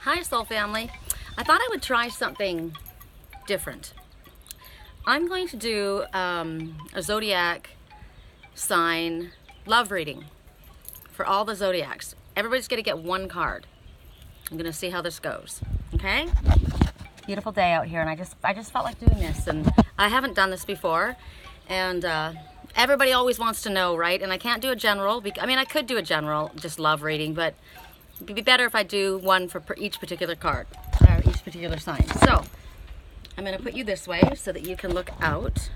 Hi, Soul Family. I thought I would try something different. I'm going to do a Zodiac sign love reading for all the Zodiacs. Everybody's going to get one card. I'm going to see how this goes. Okay? Beautiful day out here, and I just felt like doing this, and I haven't done this before, and everybody always wants to know, right? And I can't do a general. I mean, I could do a general, just love reading, but it'd be better if I do one for each particular card, or each particular sign. So, I'm going to put you this way so that you can look out.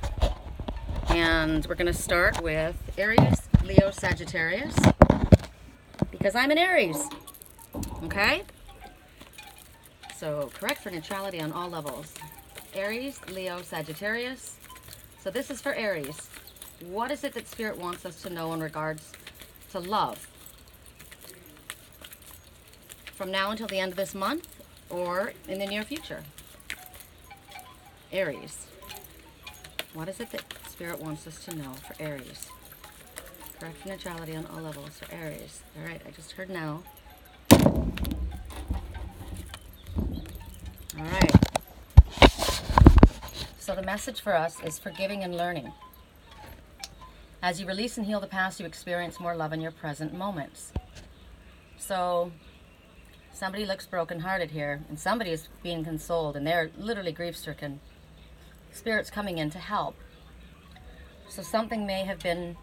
And we're going to start with Aries, Leo, Sagittarius, because I'm an Aries. Okay? So, correct for neutrality on all levels. Aries, Leo, Sagittarius. So this is for Aries. What is it that Spirit wants us to know in regards to love? From now until the end of this month, or in the near future. Aries. What is it that Spirit wants us to know for Aries? Correct neutrality on all levels for Aries. Alright, I just heard now. Alright. So the message for us is forgiving and learning. As you release and heal the past, you experience more love in your present moments. So somebody looks brokenhearted here, and somebody is being consoled, and they're literally grief-stricken. Spirit's coming in to help. So something may have been,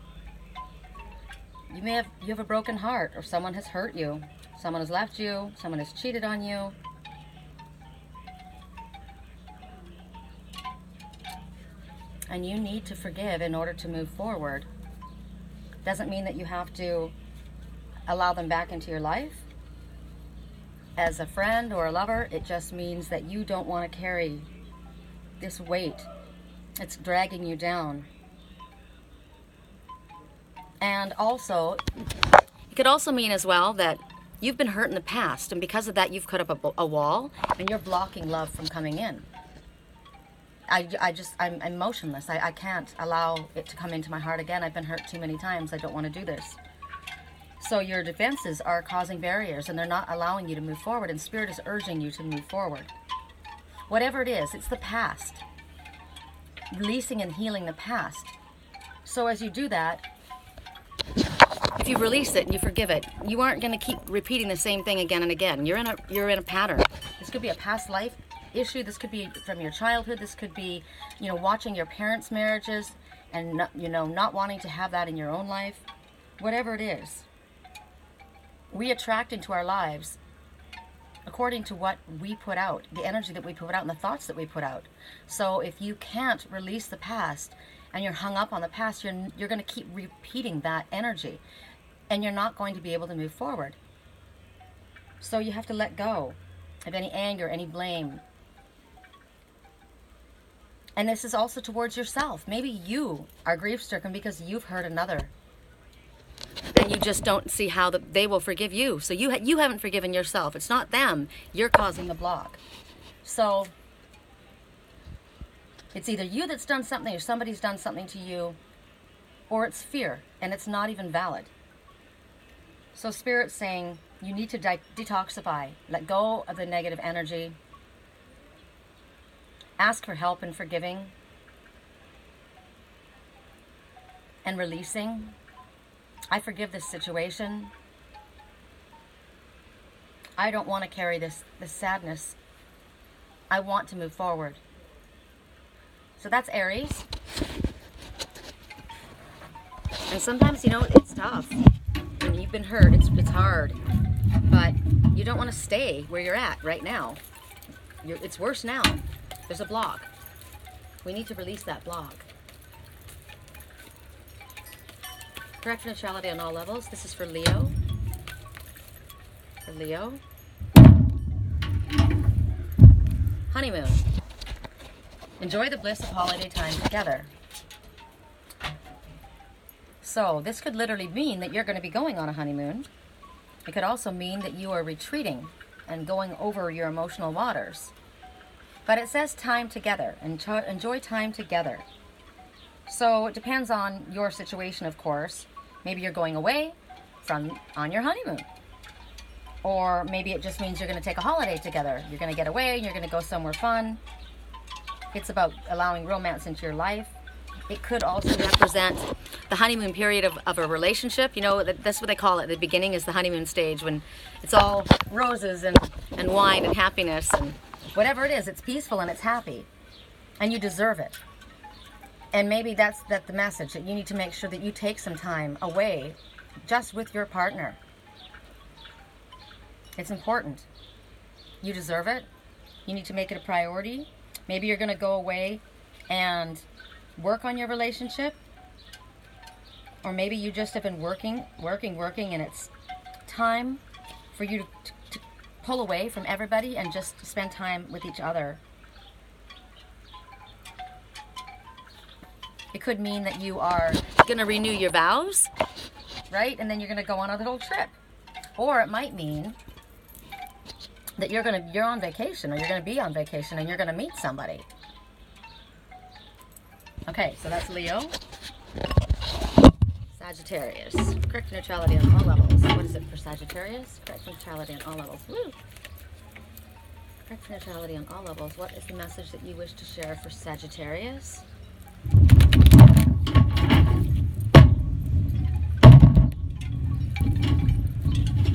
you have a broken heart, or someone has hurt you, someone has left you, someone has cheated on you. And you need to forgive in order to move forward. Doesn't mean that you have to allow them back into your life as a friend or a lover. It just means that you don't want to carry this weight. It's dragging you down. And also, it could also mean as well that you've been hurt in the past, and because of that you've put up a wall, and you're blocking love from coming in. I'm motionless. I can't allow it to come into my heart again. I've been hurt too many times. I don't want to do this. So your defenses are causing barriers, and they're not allowing you to move forward, and Spirit is urging you to move forward. Whatever it is, it's the past. Releasing and healing the past. So as you do that, if you release it and you forgive it, you aren't going to keep repeating the same thing again and again. You're in a pattern. This could be a past life issue. This could be from your childhood. This could be, watching your parents' marriages and not wanting to have that in your own life. Whatever it is, we attract into our lives according to what we put out, the energy that we put out and the thoughts that we put out. So if you can't release the past and you're hung up on the past, you're going to keep repeating that energy, and you're not going to be able to move forward. So you have to let go of any anger, any blame. And this is also towards yourself. Maybe you are grief-stricken because you've hurt another, and you just don't see how they will forgive you. So you haven't forgiven yourself. It's not them. You're causing the block. So it's either you that's done something, or somebody's done something to you, or it's fear, and it's not even valid. So Spirit's saying you need to detoxify. Let go of the negative energy. Ask for help in forgiving and releasing. I forgive this situation. I don't want to carry this sadness. I want to move forward. So that's Aries. And sometimes, it's tough. When you've been hurt, it's hard. But you don't want to stay where you're at right now. It's worse now. There's a block. We need to release that block. Correct neutrality on all levels. This is for Leo. For Leo. Honeymoon. Enjoy the bliss of holiday time together. So this could literally mean that you're going to be going on a honeymoon. It could also mean that you are retreating and going over your emotional waters. But it says time together. Enjoy time together. So it depends on your situation, of course. Maybe you're going away on your honeymoon. Or maybe it just means you're going to take a holiday together. You're going to get away, you're going to go somewhere fun. It's about allowing romance into your life. It could also represent the honeymoon period of a relationship. You know, that's what they call it. The beginning is the honeymoon stage, when it's all roses and wine and happiness and whatever it is. It's peaceful and it's happy. And you deserve it. And maybe that's the message, that you need to make sure that you take some time away just with your partner. It's important. You deserve it. You need to make it a priority. Maybe you're going to go away and work on your relationship. Or maybe you just have been working, and it's time for you to pull away from everybody and just spend time with each other. It could mean that you are going to renew your vows, right? And then you're going to go on a little trip. Or it might mean that you're on vacation, or you're going to be on vacation, and you're going to meet somebody. Okay, so that's Leo. Sagittarius. Correct neutrality on all levels. What is it for Sagittarius? Correct neutrality on all levels. Woo! Correct neutrality on all levels. What is the message that you wish to share for Sagittarius?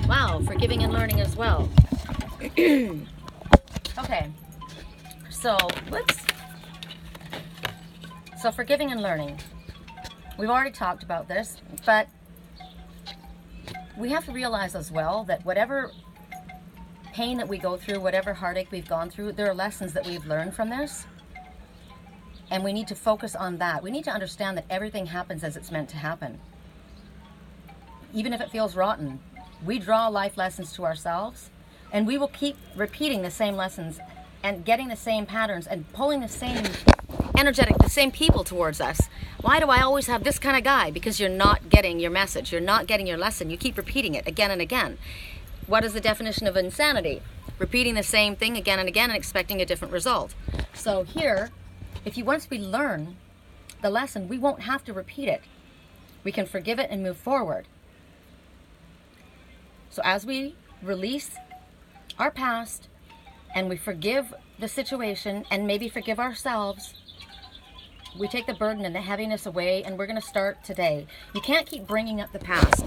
Wow, forgiving and learning as well. Okay, so forgiving and learning. We've already talked about this, but we have to realize as well that whatever pain that we go through, whatever heartache we've gone through, there are lessons that we've learned from this. And we need to focus on that. We need to understand that everything happens as it's meant to happen. Even if it feels rotten, we draw life lessons to ourselves, and we will keep repeating the same lessons and getting the same patterns and pulling the same the same people towards us. Why do I always have this kind of guy? Because you're not getting your message. You're not getting your lesson. You keep repeating it again and again. What is the definition of insanity? Repeating the same thing again and again and expecting a different result. So here, once we learn the lesson, we won't have to repeat it. We can forgive it and move forward. So as we release our past and we forgive the situation and maybe forgive ourselves, we take the burden and the heaviness away, and we're going to start today. You can't keep bringing up the past.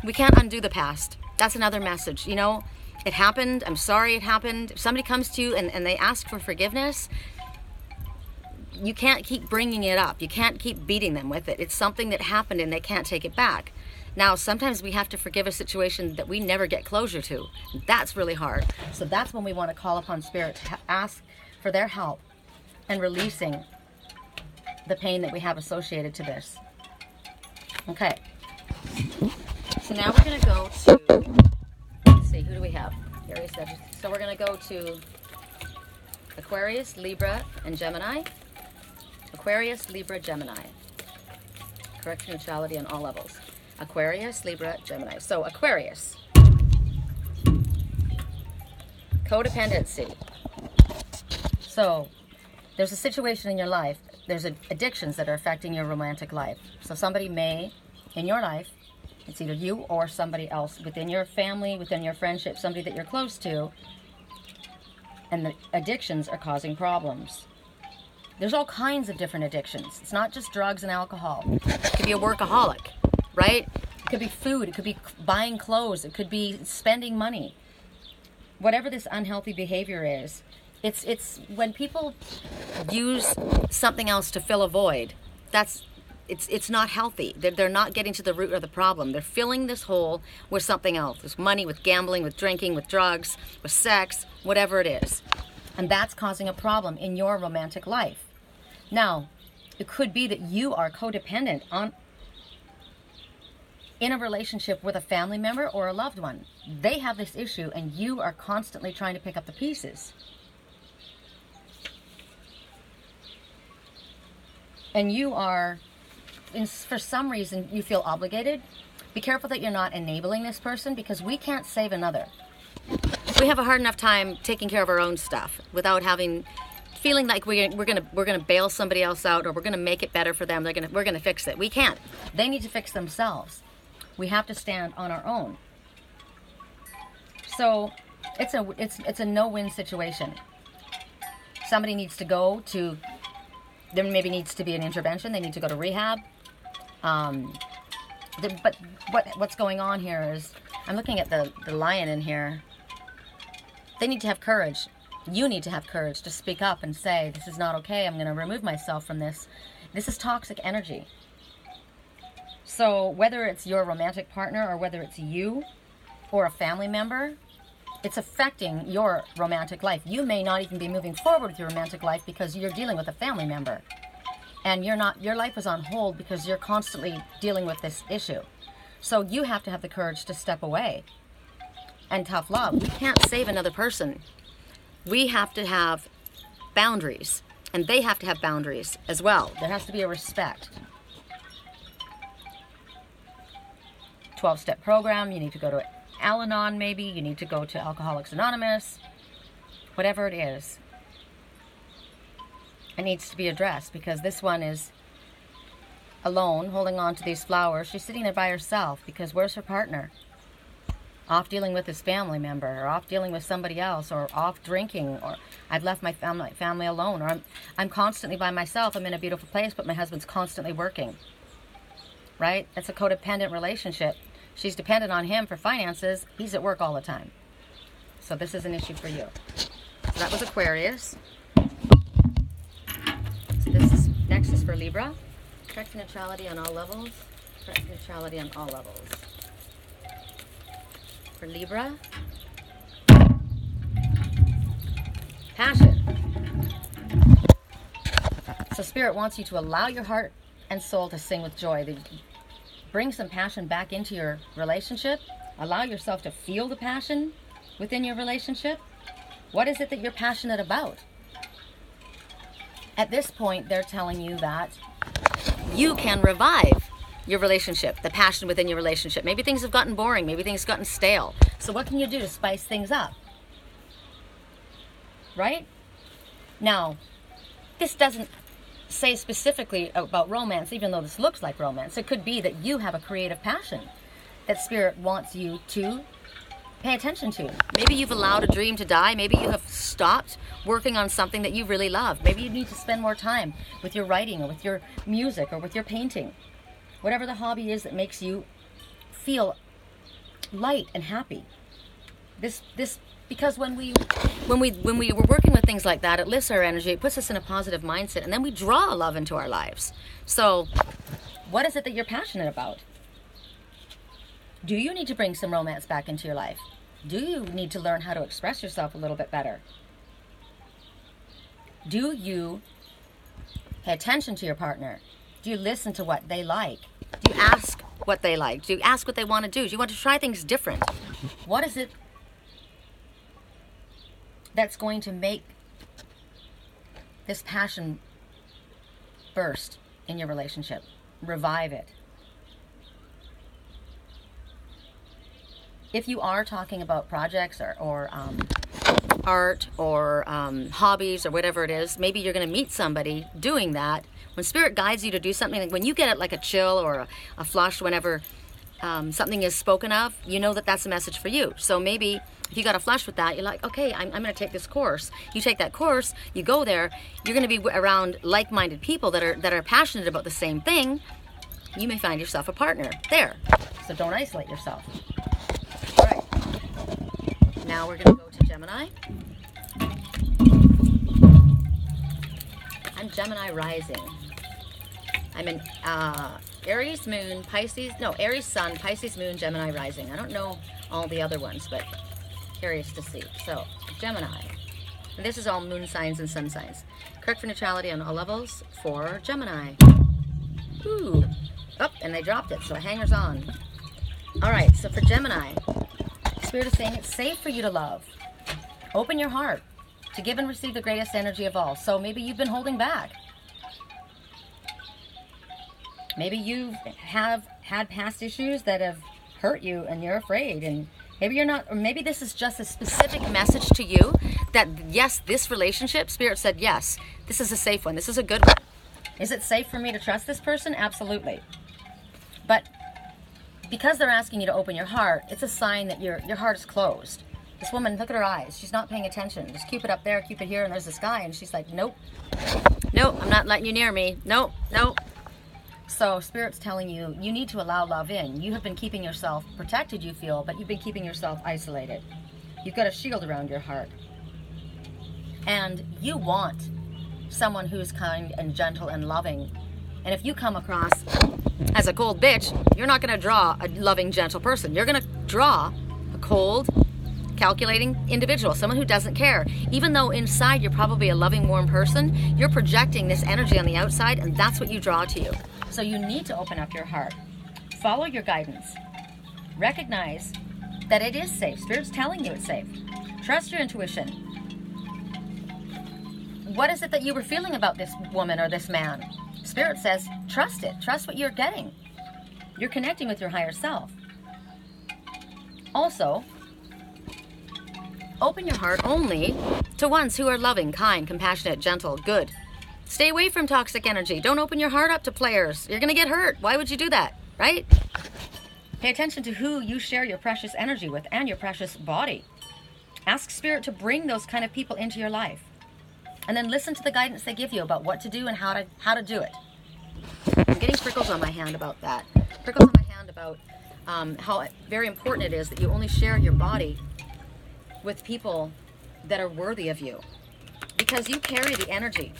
We can't undo the past. That's another message. You know, it happened. I'm sorry it happened. If somebody comes to you and they ask for forgiveness, you can't keep bringing it up. You can't keep beating them with it. It's something that happened and they can't take it back. Now, sometimes we have to forgive a situation that we never get closure to. That's really hard. So that's when we want to call upon Spirit to ask for their help and releasing the pain that we have associated to this. Okay. So now we're going to go to, let's see, who do we have? Aries, Sagittarius. So we're going to go to Aquarius, Libra, and Gemini. Aquarius, Libra, Gemini. Correct neutrality on all levels. Aquarius, Libra, Gemini. So Aquarius. Codependency. So there's a situation in your life. There's addictions that are affecting your romantic life. So somebody may, in your life, it's either you or somebody else within your family, within your friendship, somebody that you're close to, and the addictions are causing problems. There's all kinds of different addictions. It's not just drugs and alcohol. It could be a workaholic, right? It could be food. It could be buying clothes. It could be spending money. Whatever this unhealthy behavior is, it's when people use something else to fill a void. It's not healthy. They're not getting to the root of the problem. They're filling this hole with something else. With money, with gambling, with drinking, with drugs, with sex, whatever it is. And that's causing a problem in your romantic life. Now, it could be that you are codependent in a relationship with a family member or a loved one. They have this issue and you are constantly trying to pick up the pieces. And you are, for some reason, you feel obligated. Be careful that you're not enabling this person, because we can't save another. We have a hard enough time taking care of our own stuff without feeling like we're gonna bail somebody else out, or we're gonna make it better for them. We're gonna fix it. We can't. They need to fix themselves. We have to stand on our own. So it's a no-win situation. Somebody needs to go to, there maybe needs to be an intervention. They need to go to rehab. But what's going on here is, I'm looking at the lion in here. They need to have courage. You need to have courage to speak up and say, this is not okay. I'm going to remove myself from this. This is toxic energy. So whether it's your romantic partner or whether it's you or a family member, it's affecting your romantic life. You may not even be moving forward with your romantic life because you're dealing with a family member. And your life is on hold because you're constantly dealing with this issue. So you have to have the courage to step away. And tough love. We can't save another person. We have to have boundaries. And they have to have boundaries as well. There has to be a respect. 12-step program. You need to go to Al-Anon maybe. You need to go to Alcoholics Anonymous. Whatever it is. It needs to be addressed, because this one is alone, holding on to these flowers. She's sitting there by herself, because where's her partner? Off dealing with his family member, or off dealing with somebody else, or off drinking, or I've left my family alone, or I'm constantly by myself. I'm in a beautiful place, but my husband's constantly working. Right? It's a codependent relationship. She's dependent on him for finances. He's at work all the time. So this is an issue for you. So that was Aquarius. Next is for Libra. Correct neutrality on all levels. Correct neutrality on all levels. For Libra. Passion. So Spirit wants you to allow your heart and soul to sing with joy. Bring some passion back into your relationship. Allow yourself to feel the passion within your relationship. What is it that you're passionate about? At this point, they're telling you that you can revive your relationship, the passion within your relationship. Maybe things have gotten boring. Maybe things have gotten stale. So what can you do to spice things up? Right? Now, this doesn't say specifically about romance, even though this looks like romance. It could be that you have a creative passion that Spirit wants you to pay attention to. Maybe you've allowed a dream to die. Maybe you have stopped working on something that you really love. Maybe you need to spend more time with your writing or with your music or with your painting. Whatever the hobby is that makes you feel light and happy. Because when we were working with things like that, it lifts our energy, it puts us in a positive mindset, and then we draw love into our lives. So what is it that you're passionate about? Do you need to bring some romance back into your life? Do you need to learn how to express yourself a little bit better? Do you pay attention to your partner? Do you listen to what they like? Do you ask what they like? Do you ask what they want to do? Do you want to try things different? What is it that's going to make this passion burst in your relationship? Revive it. If you are talking about projects or art or hobbies or whatever it is, maybe you're going to meet somebody doing that. When Spirit guides you to do something, when you get it like a chill or a flush whenever something is spoken of, you know that that's a message for you. So maybe if you got a flush with that, you're like, okay, I'm going to take this course. You take that course, you go there, you're going to be around like-minded people that are passionate about the same thing. You may find yourself a partner there. So don't isolate yourself. All right. Now we're going to go to Gemini. I'm Gemini rising. I'm in Aries moon, Pisces, no, Aries sun, Pisces moon, Gemini rising. I don't know all the other ones, but curious to see. So, Gemini. And this is all moon signs and sun signs. Correct for neutrality on all levels for Gemini. Ooh. Oh, and they dropped it, so hangers on. All right, so for Gemini, Spirit is saying it's safe for you to love. Open your heart to give and receive the greatest energy of all. So maybe you've been holding back. Maybe you have had past issues that have hurt you and you're afraid, and maybe you're not, or maybe this is just a specific message to you that yes, this relationship, Spirit said yes, this is a safe one, this is a good one. Is it safe for me to trust this person? Absolutely. But because they're asking you to open your heart, it's a sign that your heart is closed. This woman, look at her eyes. She's not paying attention. There's Cupid up there, Cupid here, and there's this guy, and she's like, nope. Nope, I'm not letting you near me. Nope, nope. So Spirit's telling you, you need to allow love in. You have been keeping yourself protected, you feel, but you've been keeping yourself isolated. You've got a shield around your heart. And you want someone who's kind and gentle and loving. And if you come across as a cold bitch, you're not going to draw a loving, gentle person. You're going to draw a cold, calculating individual, someone who doesn't care. Even though inside you're probably a loving, warm person, you're projecting this energy on the outside, and that's what you draw to you. So you need to open up your heart. Follow your guidance. Recognize that it is safe. Spirit's telling you it's safe. Trust your intuition. What is it that you were feeling about this woman or this man? Spirit says, trust it. Trust what you're getting. You're connecting with your higher self. Also, open your heart only to ones who are loving, kind, compassionate, gentle, good. Stay away from toxic energy. Don't open your heart up to players. You're going to get hurt. Why would you do that, right? Pay attention to who you share your precious energy with and your precious body. Ask Spirit to bring those kind of people into your life. And then listen to the guidance they give you about what to do and how to do it. I'm getting prickles on my hand about that. Prickles on my hand about how very important it is that you only share your body with people that are worthy of you. Because you carry the energy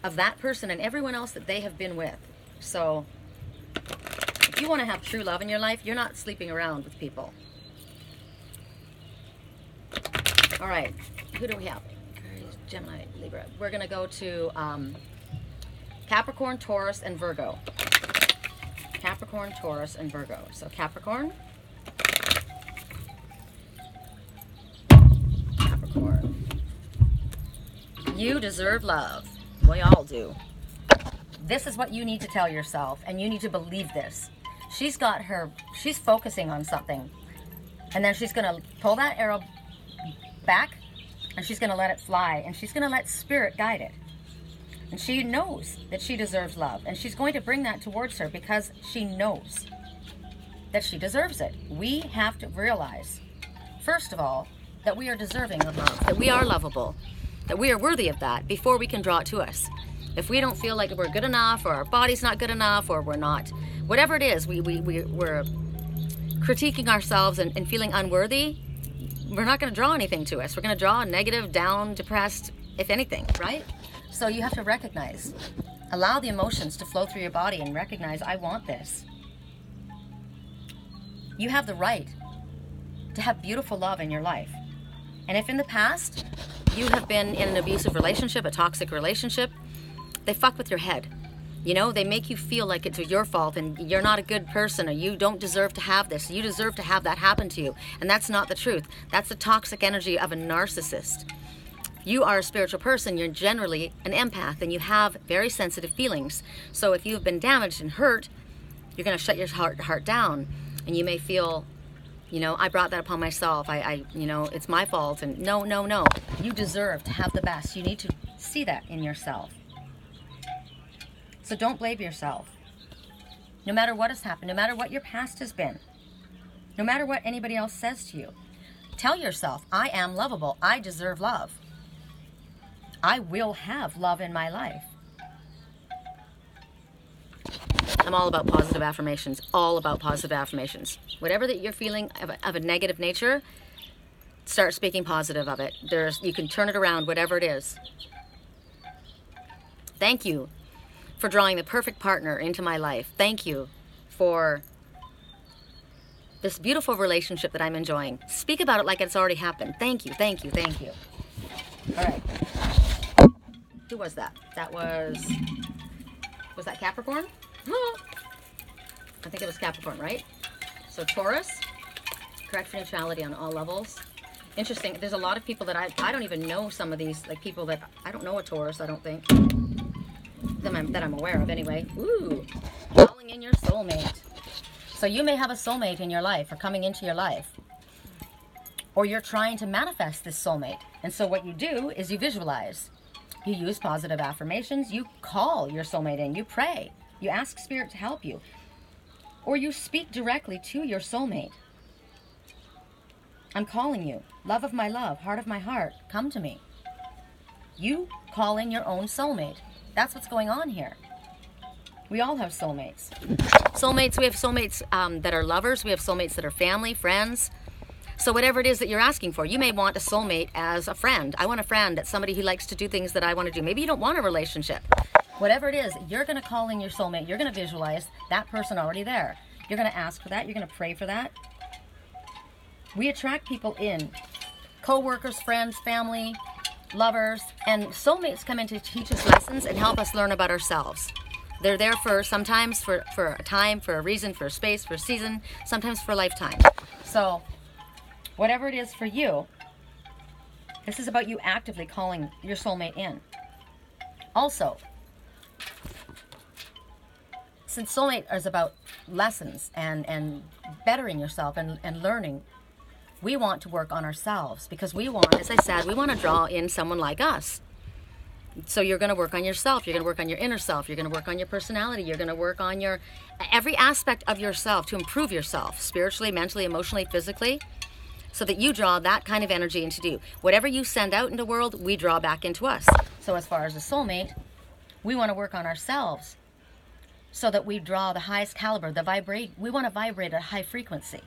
of that person and everyone else that they have been with. So if you want to have true love in your life, you're not sleeping around with people. All right, who do we have? Aries, Gemini, Libra. We're going to go to Capricorn, Taurus, and Virgo. Capricorn, Taurus, and Virgo. So Capricorn. Capricorn. You deserve love. We all do. This is what you need to tell yourself, and you need to believe this. She's focusing on something, and then she's going to pull that arrow back, and she's going to let it fly, and she's going to let Spirit guide it. And she knows that she deserves love, and she's going to bring that towards her because she knows that she deserves it. We have to realize, first of all, that we are deserving of love, that we are lovable, that we are worthy of that before we can draw it to us. If we don't feel like we're good enough, or our body's not good enough, or we're not, whatever it is, we're critiquing ourselves and feeling unworthy, we're not going to draw anything to us. We're going to draw negative, down, depressed, if anything, right? So you have to recognize, allow the emotions to flow through your body and recognize, I want this. You have the right to have beautiful love in your life. And if in the past you have been in an abusive relationship, a toxic relationship, they fuck with your head. You know, they make you feel like it's your fault and you're not a good person, or you don't deserve to have this. You deserve to have that happen to you. And that's not the truth. That's the toxic energy of a narcissist. You are a spiritual person. You're generally an empath, and you have very sensitive feelings. So if you've been damaged and hurt, you're going to shut your heart down. And you may feel, you know, I brought that upon myself. You know, it's my fault. And no. You deserve to have the best. You need to see that in yourself. So don't blame yourself. No matter what has happened, no matter what your past has been, no matter what anybody else says to you, tell yourself, I am lovable. I deserve love. I will have love in my life. I'm all about positive affirmations. All about positive affirmations. Whatever that you're feeling of a negative nature, start speaking positive of it. You can turn it around, whatever it is. Thank you for drawing the perfect partner into my life. Thank you for this beautiful relationship that I'm enjoying. Speak about it like it's already happened. Thank you. All right. Who was that? Was that Capricorn? I think it was Capricorn, right? So Taurus, correct for neutrality on all levels. Interesting. There's a lot of people that I don't even know some of these, like people that I don't know a Taurus, I don't think. That I'm aware of anyway. Ooh, calling in your soulmate. So you may have a soulmate in your life or coming into your life. Or you're trying to manifest this soulmate. And so what you do is you visualize. You use positive affirmations. You call your soulmate in. You pray. You ask Spirit to help you. Or you speak directly to your soulmate. I'm calling you. Love of my love, heart of my heart, come to me. You calling your own soulmate. That's what's going on here. We all have soulmates. Soulmates, we have soulmates that are lovers. We have soulmates that are family, friends. So whatever it is that you're asking for, you may want a soulmate as a friend. I want a friend that's somebody who likes to do things that I want to do. Maybe you don't want a relationship. Whatever it is, you're going to call in your soulmate. You're going to visualize that person already there. You're going to ask for that. You're going to pray for that. We attract people in. Co-workers, friends, family, lovers. And soulmates come in to teach us lessons and help us learn about ourselves. They're there for sometimes for a time, for a reason, for a space, for a season, sometimes for a lifetime. So whatever it is for you, this is about you actively calling your soulmate in. Also, since soulmate is about lessons and bettering yourself and learning, we want to work on ourselves because we want, as I said, we want to draw in someone like us. So you're going to work on yourself. You're going to work on your inner self. You're going to work on your personality. You're going to work on your every aspect of yourself to improve yourself spiritually, mentally, emotionally, physically, so that you draw that kind of energy into you. Whatever you send out into the world, we draw back into us. So as far as a soulmate, we want to work on ourselves so that we draw the highest caliber, we want to vibrate at a high frequency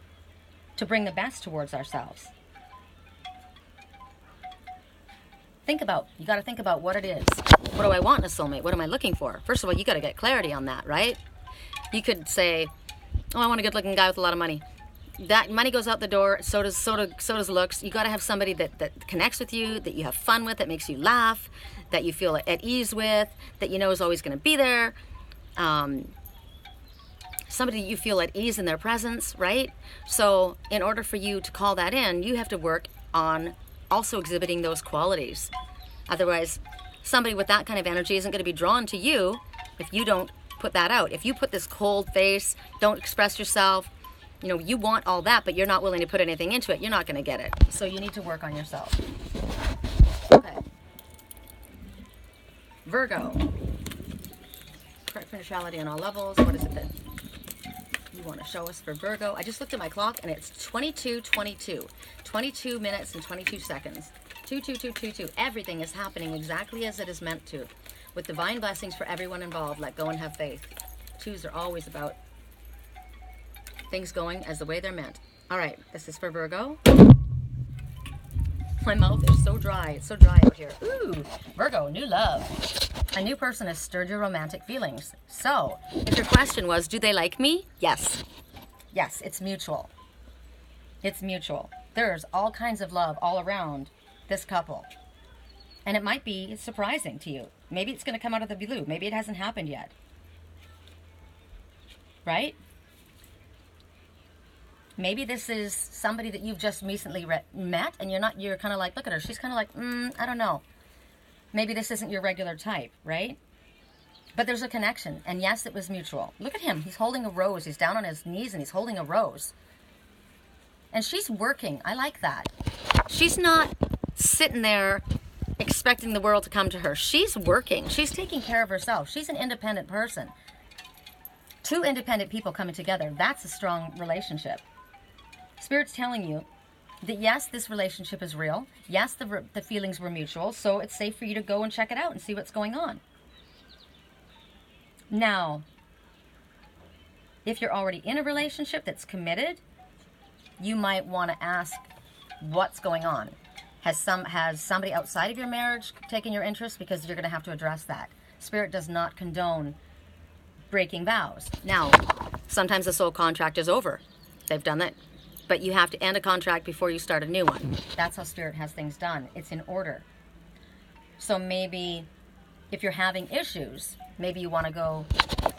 to bring the best towards ourselves. You got to think about what it is. What do I want in a soulmate? What am I looking for? First of all, you got to get clarity on that, right? You could say, oh, I want a good looking guy with a lot of money. That money goes out the door, so does looks. You got to have somebody that connects with you, that you have fun with, that makes you laugh, that you feel at ease with, that you know is always going to be there. Somebody you feel at ease in their presence, right? So in order for you to call that in, you have to work on also exhibiting those qualities. Otherwise, somebody with that kind of energy isn't going to be drawn to you if you don't put that out. If you put this cold face, don't express yourself, you know, you want all that, but you're not willing to put anything into it, you're not going to get it. So you need to work on yourself. Okay. Virgo. Correct finishality on all levels. What is it that you want to show us for Virgo? I just looked at my clock and it's 22:22. 22 minutes and 22 seconds. 22222. Everything is happening exactly as it is meant to. With divine blessings for everyone involved. Let go and have faith. Twos are always about things going as the way they're meant. All right, this is for Virgo. My mouth is so dry. It's so dry out here. Ooh, Virgo, new love. A new person has stirred your romantic feelings. So, if your question was, do they like me? Yes. Yes, it's mutual. It's mutual. There's all kinds of love all around this couple. And it might be surprising to you. Maybe it's going to come out of the blue. Maybe it hasn't happened yet. Right? Maybe this is somebody that you've just recently met and you're kind of like, look at her. She's kind of like, I don't know. Maybe this isn't your regular type, right? But there's a connection. And yes, it was mutual. Look at him. He's holding a rose. He's down on his knees and he's holding a rose. And she's working. I like that. She's not sitting there expecting the world to come to her. She's working. She's taking care of herself. She's an independent person. Two independent people coming together. That's a strong relationship. Spirit's telling you that yes, this relationship is real. Yes, the feelings were mutual, so it's safe for you to go and check it out and see what's going on. Now, if you're already in a relationship that's committed, you might want to ask what's going on. Has somebody outside of your marriage taken your interest? Because you're going to have to address that. Spirit does not condone breaking vows. Now, sometimes the soul contract is over. They've done that. But you have to end a contract before you start a new one. That's how Spirit has things done. It's in order. So maybe if you're having issues, maybe you want to go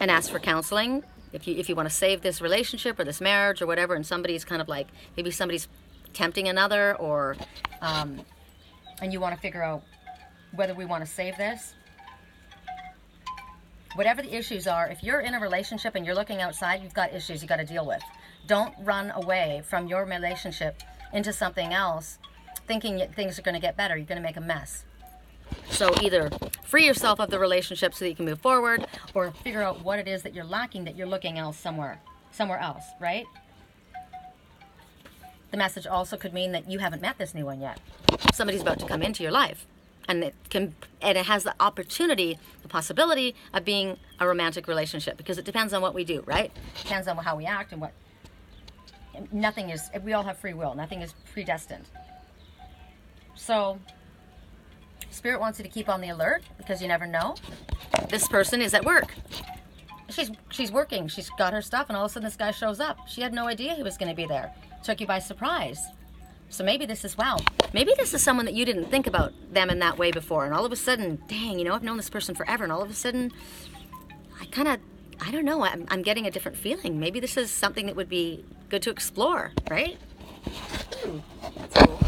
and ask for counseling. If you want to save this relationship or this marriage or whatever, and somebody's kind of like, maybe somebody's tempting another, or and you want to figure out whether we want to save this. Whatever the issues are, if you're in a relationship and you're looking outside, you've got issues you got to deal with. Don't run away from your relationship into something else thinking things are going to get better. You're going to make a mess. So either free yourself of the relationship so that you can move forward, or figure out what it is that you're lacking, that you're looking else somewhere else, right? The message also could mean that you haven't met this new one yet. Somebody's about to come into your life. And it has the opportunity, the possibility of being a romantic relationship, because it depends on what we do, right? Depends on how we act and what. Nothing is, we all have free will. Nothing is predestined. So, Spirit wants you to keep on the alert, because you never know. This person is at work. She's working. She's got her stuff, and all of a sudden this guy shows up. She had no idea he was going to be there. Took you by surprise. So maybe this is, wow, maybe this is someone that you didn't think about them in that way before. And all of a sudden, dang, you know, I've known this person forever. And all of a sudden, I don't know, I'm getting a different feeling. Maybe this is something that would be good to explore, right? Ooh, that's cool.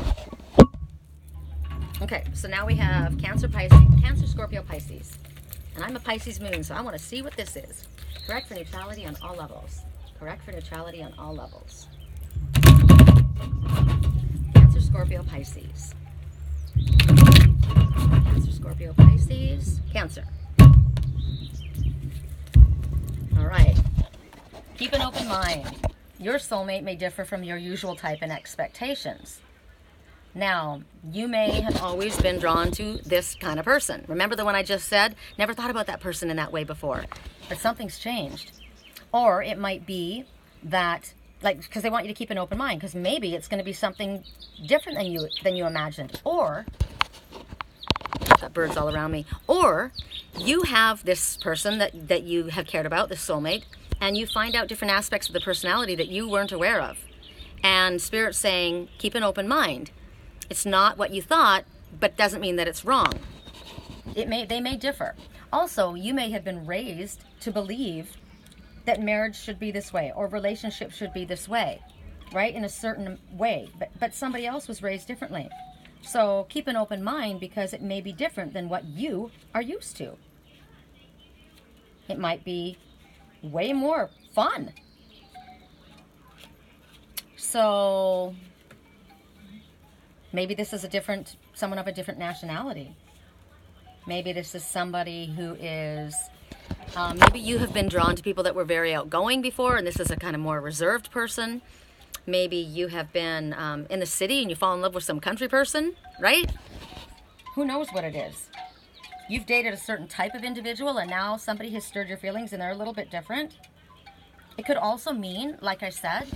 Okay, so now we have Cancer, Scorpio, Pisces. And I'm a Pisces moon, so I want to see what this is. Correct for neutrality on all levels. Correct for neutrality on all levels. Cancer, Scorpio, Pisces. Cancer, Scorpio, Pisces. Cancer. All right. Keep an open mind. Your soulmate may differ from your usual type and expectations. Now, you may have always been drawn to this kind of person. Remember the one I just said? Never thought about that person in that way before. But something's changed. Or it might be that, like, because they want you to keep an open mind, because maybe it's going to be something different than you imagined. Or, got birds all around me. Or, you have this person that you have cared about, this soulmate, and you find out different aspects of the personality that you weren't aware of. And Spirit's saying, keep an open mind. It's not what you thought, but doesn't mean that it's wrong. They may differ. Also, you may have been raised to believe that marriage should be this way, or relationship should be this way, right? In a certain way, but somebody else was raised differently. So keep an open mind, because it may be different than what you are used to. It might be way more fun. So maybe this is someone of a different nationality. Maybe this is somebody who is, maybe you have been drawn to people that were very outgoing before, and this is a kind of more reserved person. Maybe you have been in the city and you fall in love with some country person, right? Who knows what it is? You've dated a certain type of individual, and now somebody has stirred your feelings and they're a little bit different. It could also mean, like I said,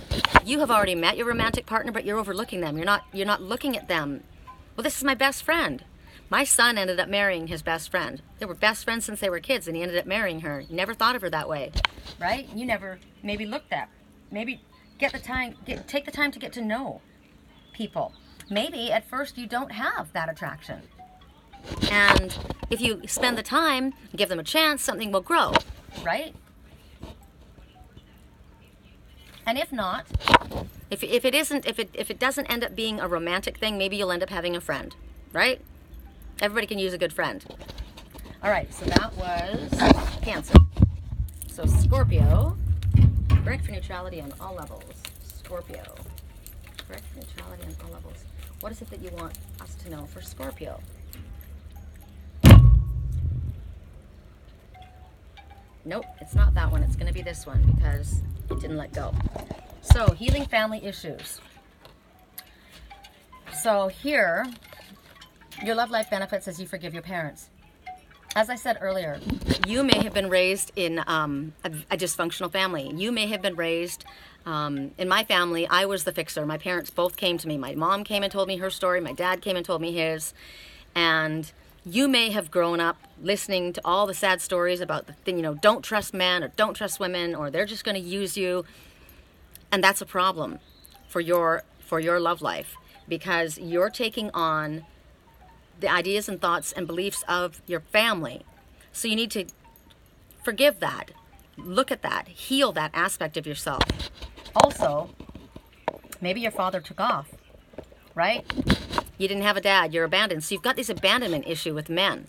you have already met your romantic partner, but you're overlooking them. You're not looking at them. Well, this is my best friend. My son ended up marrying his best friend. They were best friends since they were kids, and he ended up marrying her. You never thought of her that way, right? You never maybe looked at. Maybe take the time to get to know people. Maybe at first you don't have that attraction. And if you spend the time, give them a chance, something will grow, right? And if not, if it doesn't end up being a romantic thing, maybe you'll end up having a friend, right? Everybody can use a good friend. All right, so that was Cancer. So Scorpio, correct for neutrality on all levels. Scorpio, correct for neutrality on all levels. What is it that you want us to know for Scorpio? Nope, it's not that one. It's going to be this one, because it didn't let go. So, healing family issues. So here, your love life benefits as you forgive your parents. As I said earlier, you may have been raised in a dysfunctional family. You may have been raised, in my family, I was the fixer. My parents both came to me. My mom came and told me her story. My dad came and told me his. And you may have grown up listening to all the sad stories about the thing, don't trust men or don't trust women, or they're just going to use you. And that's a problem for your love life, because you're taking on the ideas and thoughts and beliefs of your family. So you need to forgive that, look at that, heal that aspect of yourself. Also, maybe your father took off, right? You didn't have a dad, you're abandoned. So you've got this abandonment issue with men.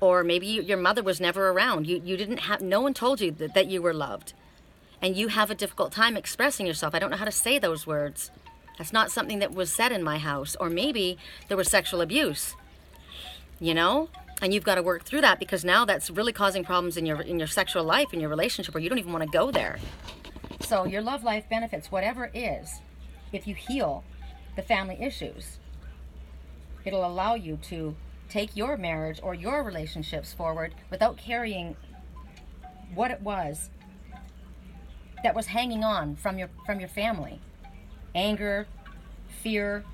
Or maybe your mother was never around. You didn't have, no one told you that you were loved. And you have a difficult time expressing yourself. I don't know how to say those words. That's not something that was said in my house. Or maybe there was sexual abuse, And you've got to work through that, because now that's really causing problems in your sexual life, in your relationship, where you don't even want to go there. So your love life benefits, whatever it is, if you heal the family issues, it'll allow you to take your marriage or your relationships forward without carrying what it was that was hanging on from your family. Anger, fear.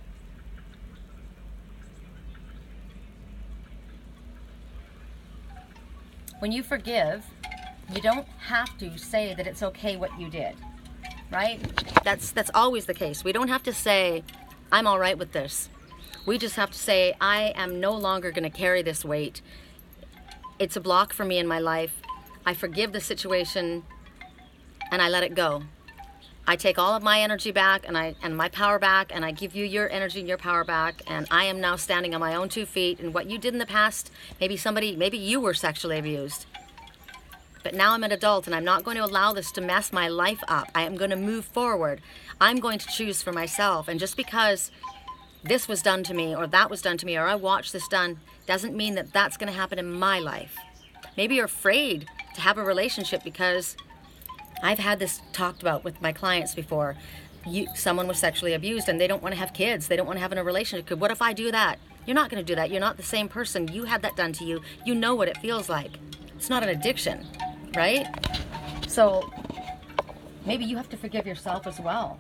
When you forgive, you don't have to say that it's okay what you did, right? That's always the case. We don't have to say, I'm all right with this. We just have to say, I am no longer going to carry this weight. It's a block for me in my life. I forgive the situation and I let it go. I take all of my energy back and my power back, and I give you your energy and your power back, and I am now standing on my own 2 feet. And what you did in the past, maybe you were sexually abused. But now I'm an adult and I'm not going to allow this to mess my life up. I am going to move forward. I'm going to choose for myself. And just because this was done to me or that was done to me or I watched this done doesn't mean that that's going to happen in my life. Maybe you're afraid to have a relationship because I've had this talked about with my clients before. Someone was sexually abused and they don't want to have kids. They don't want to have a relationship. What if I do that? You're not going to do that. You're not the same person. You had that done to you. You know what it feels like. It's not an addiction, right? So maybe you have to forgive yourself as well.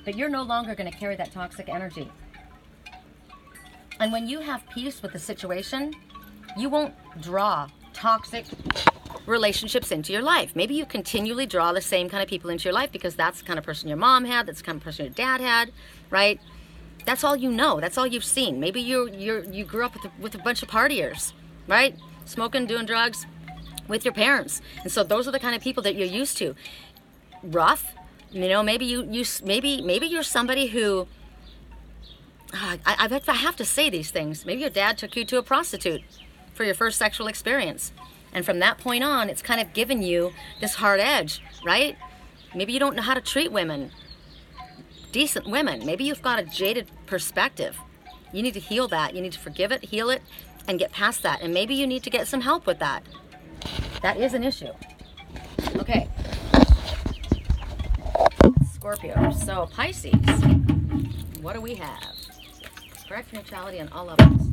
But you're no longer going to carry that toxic energy. And when you have peace with the situation, you won't draw toxic relationships into your life. Maybe you continually draw the same kind of people into your life because that's the kind of person your mom had, that's the kind of person your dad had, right? That's all you know. That's all you've seen. Maybe you grew up with a bunch of partiers, right? Smoking, doing drugs with your parents. And so those are the kind of people that you're used to. Rough, maybe you're somebody who I have to say these things. Maybe your dad took you to a prostitute for your first sexual experience. And from that point on, it's kind of given you this hard edge, right? Maybe you don't know how to treat women, decent women. Maybe you've got a jaded perspective. You need to heal that. You need to forgive it, heal it, and get past that. And maybe you need to get some help with that. That is an issue. Okay. Scorpio. So Pisces, what do we have? Correct neutrality on all levels.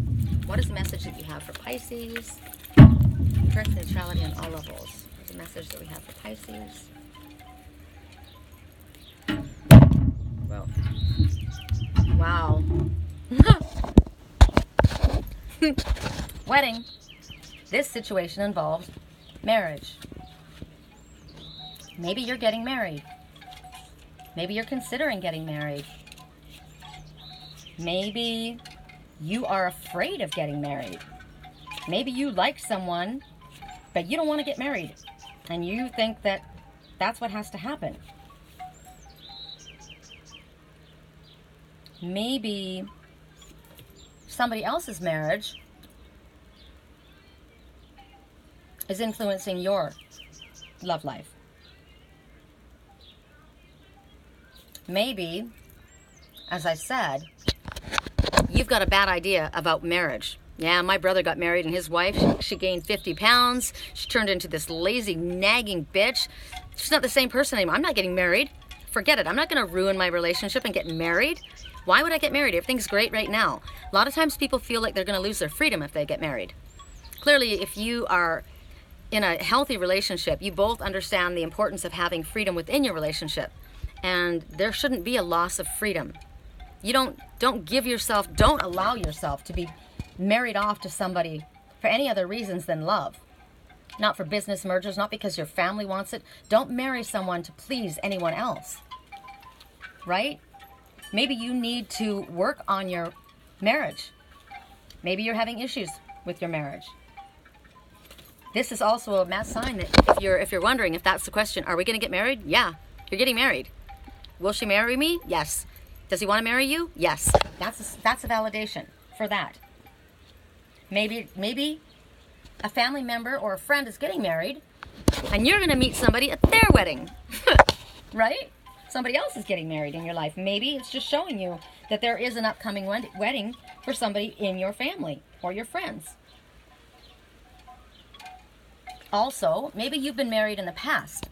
What is the message that you have for Pisces? Correct neutrality on all levels. What's the message that we have for Pisces? Well, wow. Wedding. This situation involves marriage. Maybe you're getting married. Maybe you're considering getting married. Maybe you are afraid of getting married. Maybe you like someone, but you don't want to get married. And you think that that's what has to happen. Maybe somebody else's marriage is influencing your love life. Maybe, as I said, you've got a bad idea about marriage. Yeah, my brother got married and his wife, she gained 50 pounds. She turned into this lazy, nagging bitch. She's not the same person anymore. I'm not getting married. Forget it. I'm not going to ruin my relationship and get married. Why would I get married? Everything's great right now. A lot of times people feel like they're going to lose their freedom if they get married. Clearly, if you are in a healthy relationship, you both understand the importance of having freedom within your relationship. And there shouldn't be a loss of freedom. You don't allow yourself to be married off to somebody for any other reasons than love. Not for business mergers, not because your family wants it. Don't marry someone to please anyone else. Right? Maybe you need to work on your marriage. Maybe you're having issues with your marriage. This is also a mass sign that if you're wondering if that's the question, are we going to get married? Yeah, you're getting married. Will she marry me? Yes. Does he want to marry you? Yes. That's a validation for that. Maybe a family member or a friend is getting married and you're going to meet somebody at their wedding. Right? Somebody else is getting married in your life. Maybe it's just showing you that there is an upcoming wedding for somebody in your family or your friends. Also, maybe you've been married in the past.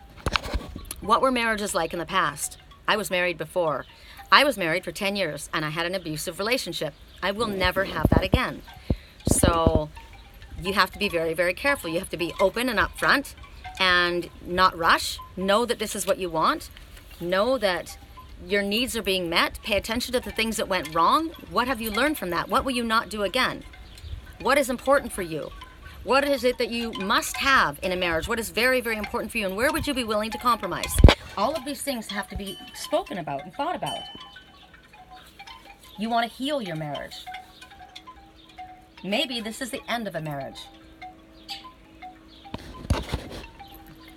What were marriages like in the past? I was married before. I was married for 10 years and I had an abusive relationship. I will never have that again. So you have to be very, very careful. You have to be open and upfront and not rush. Know that this is what you want. Know that your needs are being met. Pay attention to the things that went wrong. What have you learned from that? What will you not do again? What is important for you? What is it that you must have in a marriage? What is very, very important for you? And where would you be willing to compromise? All of these things have to be spoken about and thought about. You want to heal your marriage. Maybe this is the end of a marriage.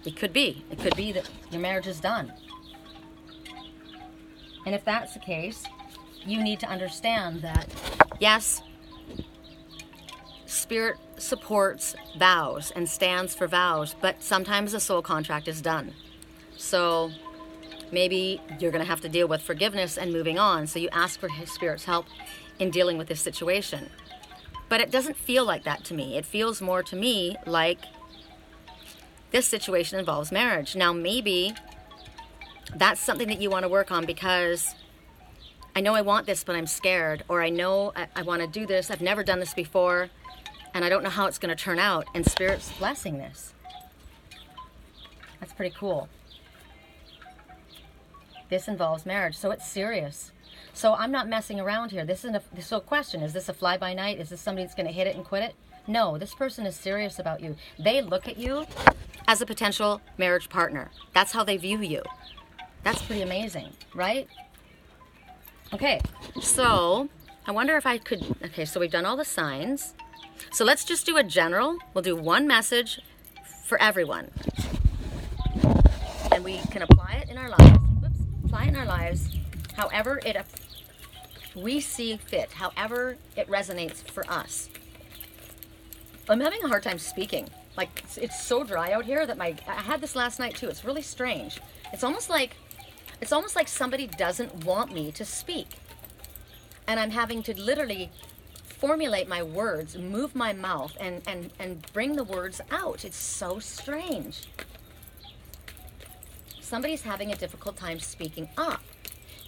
It could be. It could be that your marriage is done. And if that's the case, you need to understand that, yes, Spirit supports vows and stands for vows, but sometimes the soul contract is done. So maybe you're going to have to deal with forgiveness and moving on. So you ask for His Spirit's help in dealing with this situation. But it doesn't feel like that to me. It feels more to me like this situation involves marriage. Now, maybe that's something that you want to work on, because I know I want this, but I'm scared. Or I know I want to do this. I've never done this before, and I don't know how it's going to turn out. And Spirit's blessing this. That's pretty cool. This involves marriage, so it's serious. So I'm not messing around here. This isn't a question. Is this a fly-by-night? Is this somebody that's going to hit it and quit it? No, this person is serious about you. They look at you as a potential marriage partner. That's how they view you. That's pretty amazing, right? Okay, so I wonder if I could... Okay, so we've done all the signs. So let's just do a general. We'll do one message for everyone. And we can apply it in our lives. Whoops, apply it in our lives however we see fit, however it resonates for us. I'm having a hard time speaking. Like, it's so dry out here that I had this last night too. It's really strange. It's almost like somebody doesn't want me to speak. And I'm having to literally formulate my words, move my mouth, and bring the words out. It's so strange. Somebody's having a difficult time speaking up.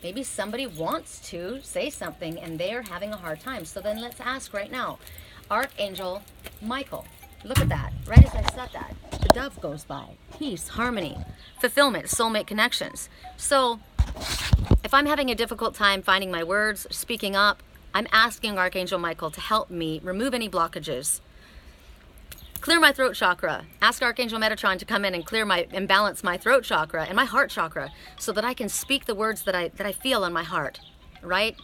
Maybe somebody wants to say something and they're having a hard time. So then let's ask right now. Archangel Michael. Look at that. Right as I said that, the dove goes by. Peace, harmony, fulfillment, soulmate connections. So if I'm having a difficult time finding my words, speaking up, I'm asking Archangel Michael to help me remove any blockages. Clear my throat chakra. Ask Archangel Metatron to come in and balance my throat chakra and my heart chakra so that I can speak the words that I feel in my heart, right?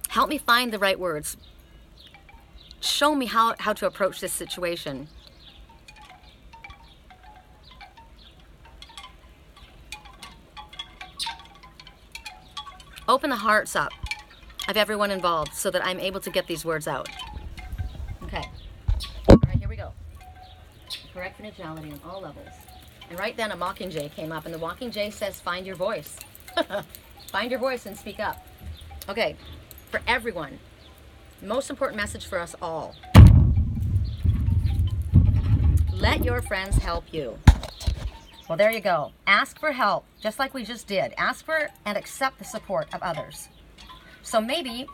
Help me find the right words. Show me how to approach this situation. Open the hearts up of everyone involved so that I'm able to get these words out. Okay. All right, here we go. Correct neutrality on all levels. And right then a mockingjay came up, and the mockingjay says, find your voice. Find your voice and speak up. Okay, for everyone, most important message for us all. Let your friends help you. Well, there you go. Ask for help, just like we just did. Ask for and accept the support of others. So maybe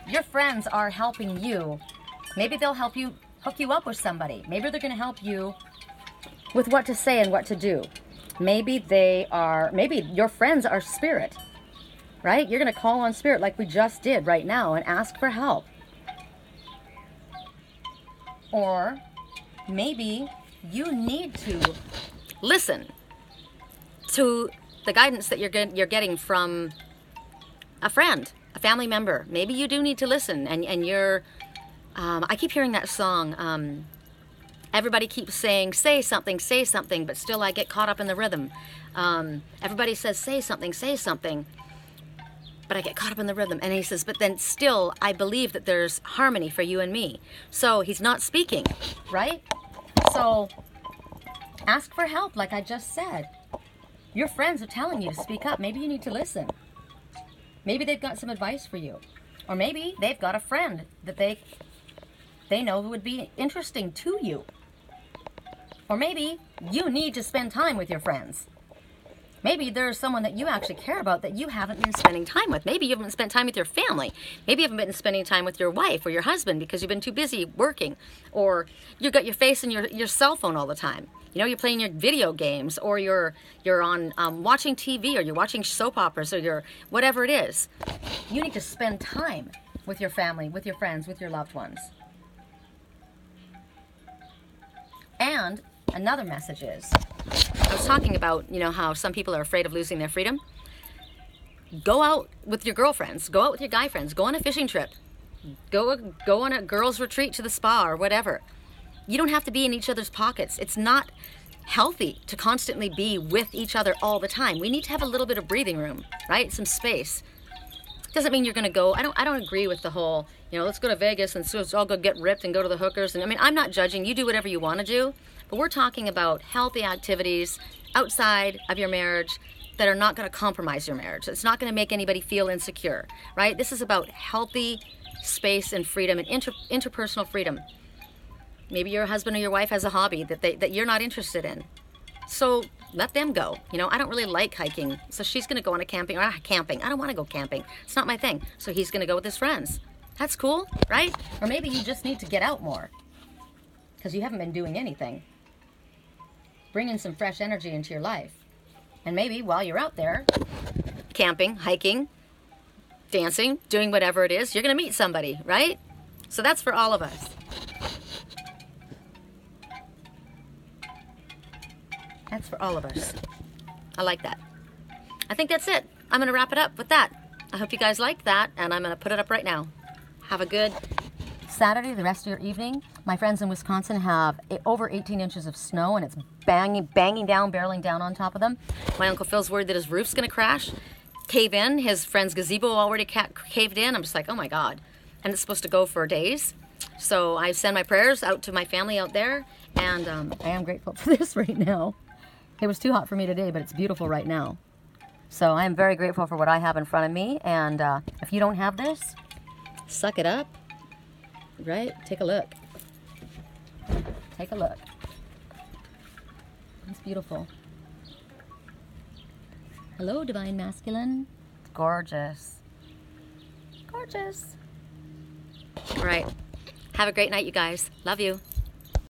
your friends are helping you. Maybe they'll help you, hook you up with somebody. Maybe they're going to help you with what to say and what to do. Maybe your friends are spirit, right? You're going to call on spirit like we just did right now and ask for help. Or maybe you need to listen to the guidance that you're getting from a friend, a family member. Maybe you do need to listen, and you're I keep hearing that song, everybody keeps saying say something, but still I get caught up in the rhythm. Everybody says say something, but I get caught up in the rhythm. And he says, but then still I believe that there's harmony for you and me. So he's not speaking, right? So ask for help, like I just said. Your friends are telling you to speak up. Maybe you need to listen. Maybe they've got some advice for you. Or maybe they've got a friend that they know who would be interesting to you. Or maybe you need to spend time with your friends. Maybe there's someone that you actually care about that you haven't been spending time with. Maybe you haven't spent time with your family. Maybe you haven't been spending time with your wife or your husband because you've been too busy working. Or you've got your face in your cell phone all the time. You know, you're playing your video games, or you're on watching TV, or you're watching soap operas, or you're whatever it is. You need to spend time with your family, with your friends, with your loved ones. And another message is, I was talking about, you know, how some people are afraid of losing their freedom. Go out with your girlfriends. Go out with your guy friends. Go on a fishing trip. Go on a girls' retreat to the spa or whatever. You don't have to be in each other's pockets. It's not healthy to constantly be with each other all the time. We need to have a little bit of breathing room, right? Some space. Doesn't mean you're going to go. I don't agree with the whole, you know, let's go to Vegas and so let's all go get ripped and go to the hookers. And I mean, I'm not judging. You do whatever you want to do. But we're talking about healthy activities outside of your marriage that are not going to compromise your marriage. It's not going to make anybody feel insecure, right? This is about healthy space and freedom and interpersonal freedom. Maybe your husband or your wife has a hobby that you're not interested in. So let them go. You know, I don't really like hiking. So she's going to go on a camping. I don't want to go camping. It's not my thing. So he's going to go with his friends. That's cool, right? Or maybe you just need to get out more because you haven't been doing anything. Bring in some fresh energy into your life. And maybe while you're out there, camping, hiking, dancing, doing whatever it is, you're going to meet somebody, right? So that's for all of us. That's for all of us. I like that. I think that's it. I'm going to wrap it up with that. I hope you guys liked that, and I'm going to put it up right now. Have a good Saturday, the rest of your evening. My friends in Wisconsin have over 18 inches of snow, and it's banging down, barreling down on top of them. My Uncle Phil's worried that his roof's going to crash, cave in. His friend's gazebo already caved in. I'm just like, oh my God. And it's supposed to go for days. So I send my prayers out to my family out there, and I am grateful for this right now. It was too hot for me today, but it's beautiful right now. So I am very grateful for what I have in front of me, and if you don't have this, suck it up, right? Take a look. Take a look. It's beautiful. Hello, Divine Masculine. It's gorgeous. Gorgeous. All right. Have a great night, you guys. Love you.